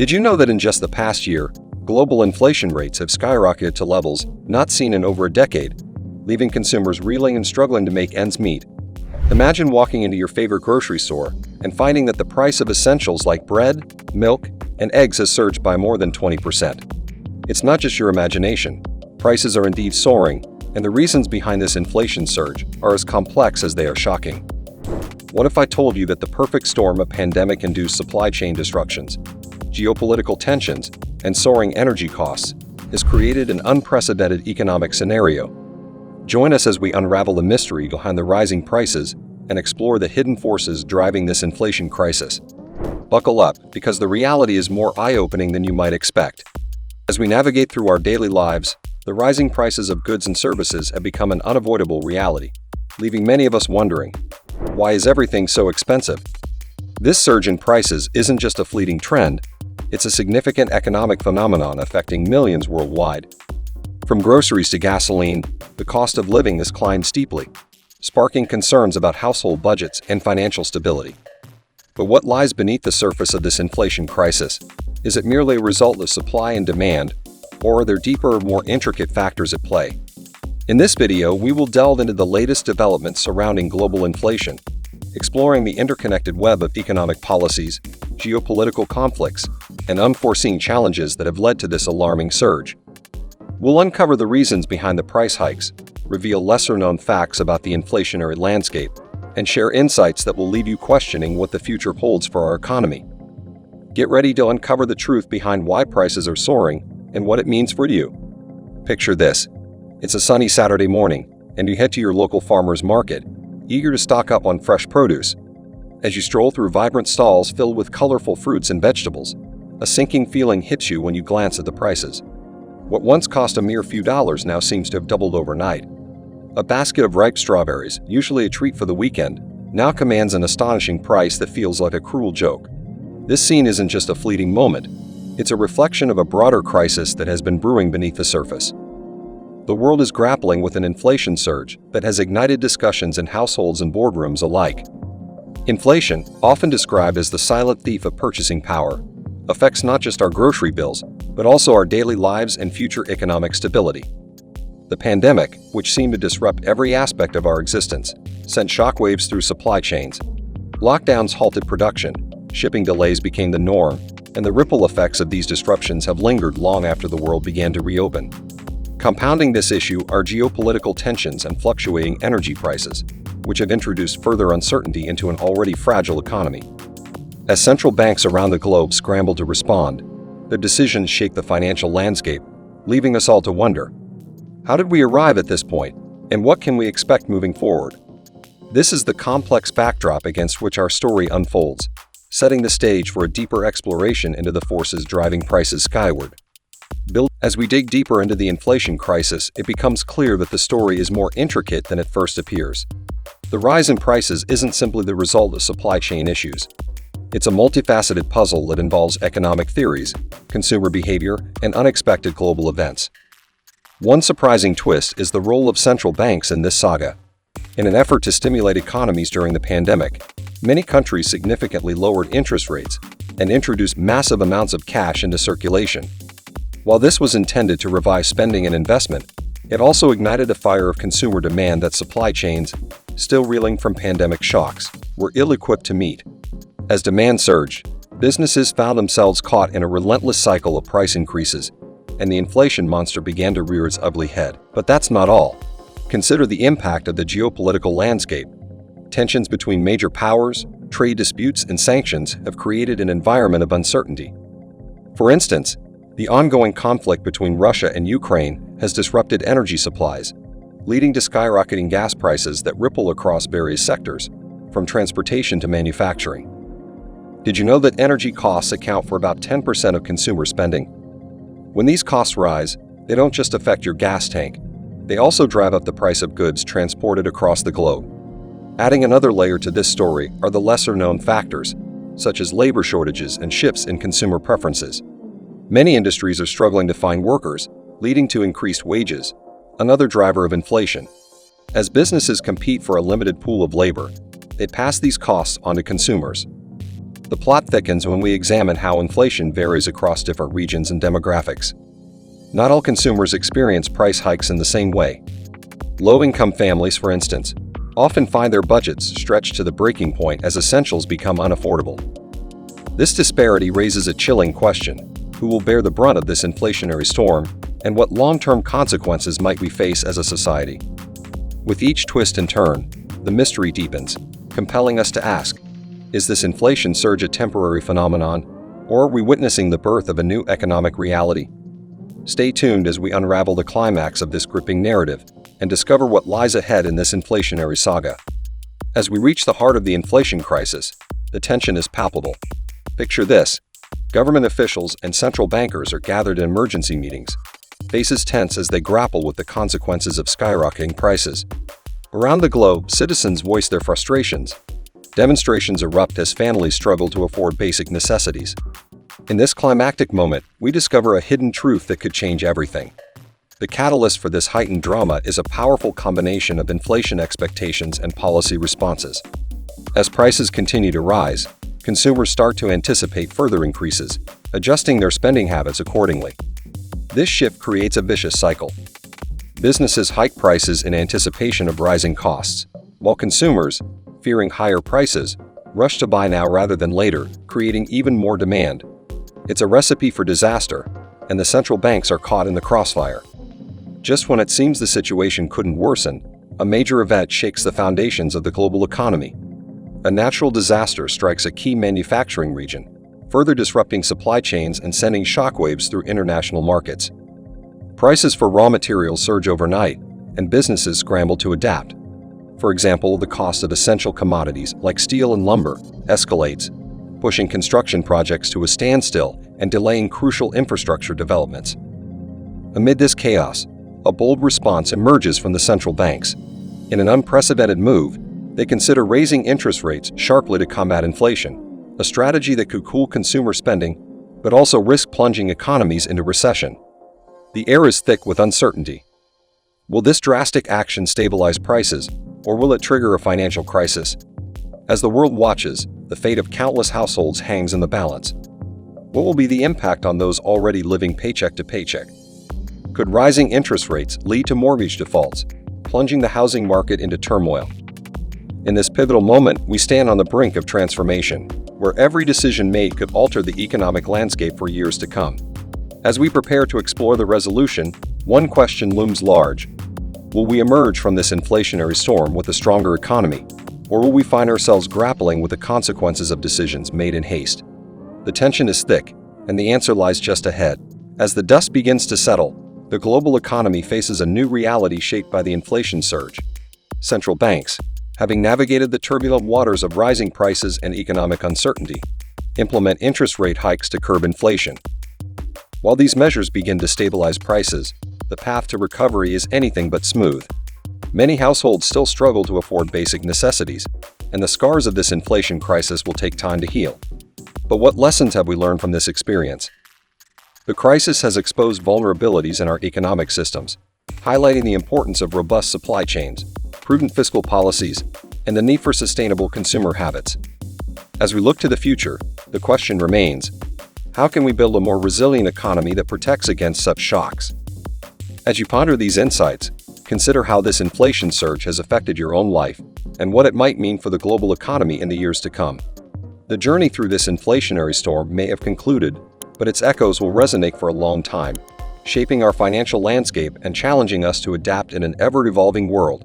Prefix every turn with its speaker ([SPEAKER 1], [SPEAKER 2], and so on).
[SPEAKER 1] Did you know that in just the past year, global inflation rates have skyrocketed to levels not seen in over a decade, leaving consumers reeling and struggling to make ends meet? Imagine walking into your favorite grocery store and finding that the price of essentials like bread, milk, and eggs has surged by more than 20%. It's not just your imagination. Prices are indeed soaring, and the reasons behind this inflation surge are as complex as they are shocking. What if I told you that the perfect storm of pandemic-induced supply chain disruptions, geopolitical tensions, and soaring energy costs has created an unprecedented economic scenario? Join us as we unravel the mystery behind the rising prices and explore the hidden forces driving this inflation crisis. Buckle up, because the reality is more eye-opening than you might expect. As we navigate through our daily lives, the rising prices of goods and services have become an unavoidable reality, leaving many of us wondering, why is everything so expensive? This surge in prices isn't just a fleeting trend, it's a significant economic phenomenon affecting millions worldwide. From groceries to gasoline, the cost of living has climbed steeply, sparking concerns about household budgets and financial stability. But what lies beneath the surface of this inflation crisis? Is it merely a result of supply and demand, or are there deeper, more intricate factors at play? In this video, we will delve into the latest developments surrounding global inflation, exploring the interconnected web of economic policies, geopolitical conflicts, and unforeseen challenges that have led to this alarming surge. We'll uncover the reasons behind the price hikes, reveal lesser-known facts about the inflationary landscape, and share insights that will leave you questioning what the future holds for our economy. Get ready to uncover the truth behind why prices are soaring and what it means for you. Picture this. It's a sunny Saturday morning, and you head to your local farmer's market, eager to stock up on fresh produce. As you stroll through vibrant stalls filled with colorful fruits and vegetables, a sinking feeling hits you when you glance at the prices. What once cost a mere few dollars now seems to have doubled overnight. A basket of ripe strawberries, usually a treat for the weekend, now commands an astonishing price that feels like a cruel joke. This scene isn't just a fleeting moment, it's a reflection of a broader crisis that has been brewing beneath the surface. The world is grappling with an inflation surge that has ignited discussions in households and boardrooms alike. Inflation, often described as the silent thief of purchasing power, affects not just our grocery bills, but also our daily lives and future economic stability. The pandemic, which seemed to disrupt every aspect of our existence, sent shockwaves through supply chains. Lockdowns halted production, shipping delays became the norm, and the ripple effects of these disruptions have lingered long after the world began to reopen. Compounding this issue are geopolitical tensions and fluctuating energy prices, which have introduced further uncertainty into an already fragile economy. As central banks around the globe scramble to respond, their decisions shake the financial landscape, leaving us all to wonder, how did we arrive at this point, and what can we expect moving forward? This is the complex backdrop against which our story unfolds, setting the stage for a deeper exploration into the forces driving prices skyward. As we dig deeper into the inflation crisis, it becomes clear that the story is more intricate than it first appears. The rise in prices isn't simply the result of supply chain issues. It's a multifaceted puzzle that involves economic theories, consumer behavior, and unexpected global events. One surprising twist is the role of central banks in this saga. In an effort to stimulate economies during the pandemic, many countries significantly lowered interest rates and introduced massive amounts of cash into circulation. While this was intended to revive spending and investment, it also ignited a fire of consumer demand that supply chains, still reeling from pandemic shocks, were ill-equipped to meet. As demand surged, businesses found themselves caught in a relentless cycle of price increases, and the inflation monster began to rear its ugly head. But that's not all. Consider the impact of the geopolitical landscape. Tensions between major powers, trade disputes, and sanctions have created an environment of uncertainty. For instance, the ongoing conflict between Russia and Ukraine has disrupted energy supplies, leading to skyrocketing gas prices that ripple across various sectors, from transportation to manufacturing. Did you know that energy costs account for about 10% of consumer spending? When these costs rise, they don't just affect your gas tank, they also drive up the price of goods transported across the globe. Adding another layer to this story are the lesser-known factors, such as labor shortages and shifts in consumer preferences. Many industries are struggling to find workers, leading to increased wages, another driver of inflation. As businesses compete for a limited pool of labor, they pass these costs on to consumers. The plot thickens when we examine how inflation varies across different regions and demographics. Not all consumers experience price hikes in the same way. Low-income families, for instance, often find their budgets stretched to the breaking point as essentials become unaffordable. This disparity raises a chilling question: who will bear the brunt of this inflationary storm, and what long-term consequences might we face as a society? With each twist and turn, the mystery deepens, compelling us to ask, is this inflation surge a temporary phenomenon, or are we witnessing the birth of a new economic reality? Stay tuned as we unravel the climax of this gripping narrative and discover what lies ahead in this inflationary saga. As we reach the heart of the inflation crisis, the tension is palpable. Picture this: government officials and central bankers are gathered in emergency meetings, faces tense as they grapple with the consequences of skyrocketing prices. Around the globe, citizens voice their frustrations. Demonstrations erupt as families struggle to afford basic necessities. In this climactic moment, we discover a hidden truth that could change everything. The catalyst for this heightened drama is a powerful combination of inflation expectations and policy responses. As prices continue to rise, consumers start to anticipate further increases, adjusting their spending habits accordingly. This shift creates a vicious cycle. Businesses hike prices in anticipation of rising costs, while consumers, fearing higher prices, rush to buy now rather than later, creating even more demand. It's a recipe for disaster, and the central banks are caught in the crossfire. Just when it seems the situation couldn't worsen, a major event shakes the foundations of the global economy. A natural disaster strikes a key manufacturing region, further disrupting supply chains and sending shockwaves through international markets. Prices for raw materials surge overnight, and businesses scramble to adapt. For example, the cost of essential commodities like steel and lumber escalates, pushing construction projects to a standstill and delaying crucial infrastructure developments. Amid this chaos, a bold response emerges from the central banks. In an unprecedented move, they consider raising interest rates sharply to combat inflation, a strategy that could cool consumer spending, but also risk plunging economies into recession. The air is thick with uncertainty. Will this drastic action stabilize prices, or will it trigger a financial crisis? As the world watches, the fate of countless households hangs in the balance. What will be the impact on those already living paycheck to paycheck? Could rising interest rates lead to mortgage defaults, plunging the housing market into turmoil? In this pivotal moment, we stand on the brink of transformation, where every decision made could alter the economic landscape for years to come. As we prepare to explore the resolution, one question looms large. Will we emerge from this inflationary storm with a stronger economy, or will we find ourselves grappling with the consequences of decisions made in haste? The tension is thick, and the answer lies just ahead. As the dust begins to settle, the global economy faces a new reality shaped by the inflation surge. Central banks, having navigated the turbulent waters of rising prices and economic uncertainty, implement interest rate hikes to curb inflation. While these measures begin to stabilize prices, the path to recovery is anything but smooth. Many households still struggle to afford basic necessities, and the scars of this inflation crisis will take time to heal. But what lessons have we learned from this experience? The crisis has exposed vulnerabilities in our economic systems, highlighting the importance of robust supply chains, prudent fiscal policies, and the need for sustainable consumer habits. As we look to the future, the question remains: how can we build a more resilient economy that protects against such shocks? As you ponder these insights, consider how this inflation surge has affected your own life and what it might mean for the global economy in the years to come. The journey through this inflationary storm may have concluded, but its echoes will resonate for a long time, shaping our financial landscape and challenging us to adapt in an ever-evolving world.